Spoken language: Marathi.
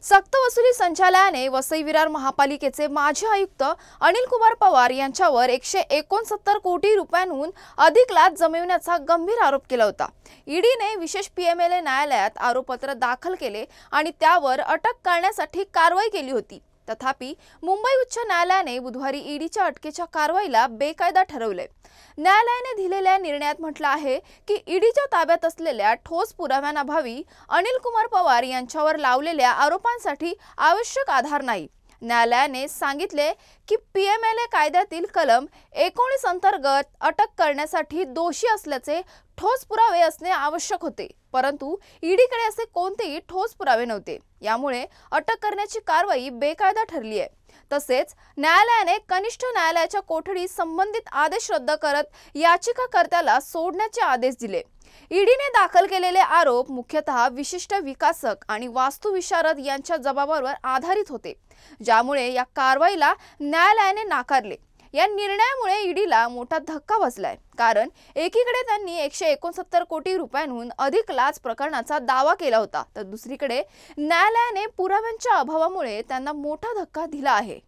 सक्तवसुली संचालनालयाने वसई विरार महापालिकेचे माजी आयुक्त अनिल कुमार पवार यांच्यावर 169 कोटी रुपयांहून अधिक लाच जमविण्याचा गंभीर आरोप केला होता। ईडीने विशेष पीएमएलए न्यायालयात आरोपपत्र दाखल केले आणि त्यावर अटक करण्यासाठी कारवाई केली होती। तथापि मुंबई उच्च न्यायालयाने बुधवारी ईडीच्या अटकेच्या कारवाईला बेकायदा ठरवले। न्यायालयाने दिलेल्या निर्णयात म्हटले आहे की ईडीच्या ताब्यात असलेल्या ठोस पुराव्यांअभावी अनिल कुमार पवार यांच्यावर लावलेल्या आरोपांसाठी आवश्यक आधार नाही। न्यायालयाने सांगितले की पीएमएलए कायद्यातील कलम 19 अंतर्गत अटक करण्यासाठी दोषी असल्याचे ठोस पुरावे असणे आवश्यक होते, परंतु ईडीकडे असे कोणतेही ठोस पुरावे नव्हते। यामुळे अटक करण्याची कारवाई बेकायदा ठरली आहे। तसेच न्यायालयाने कनिष्ठ न्यायालयाच्या कोठडीत संबंधित आदेश रद्द करत याचिकाकर्त्याला सोडण्याचे आदेश दिले। ईडीने दाखल केलेले आरोप मुख्यतः विशिष्ट विकासक आणि वास्तुविशारद यांच्या जबाबावर आधारित होते, ज्यामुळे या कारवाईला न्यायालयाने नाकारले। या निर्णयामुळे ईडीला मोठा धक्का बसलाय, कारण एकीकडे त्यांनी 169 कोटी रुपयांहून अधिक लाच प्रकरणाचा दावा केला होता, तर दुसरीकडे न्यायालयाने पुराव्यांच्या अभावामुळे त्यांना मोठा धक्का दिला आहे।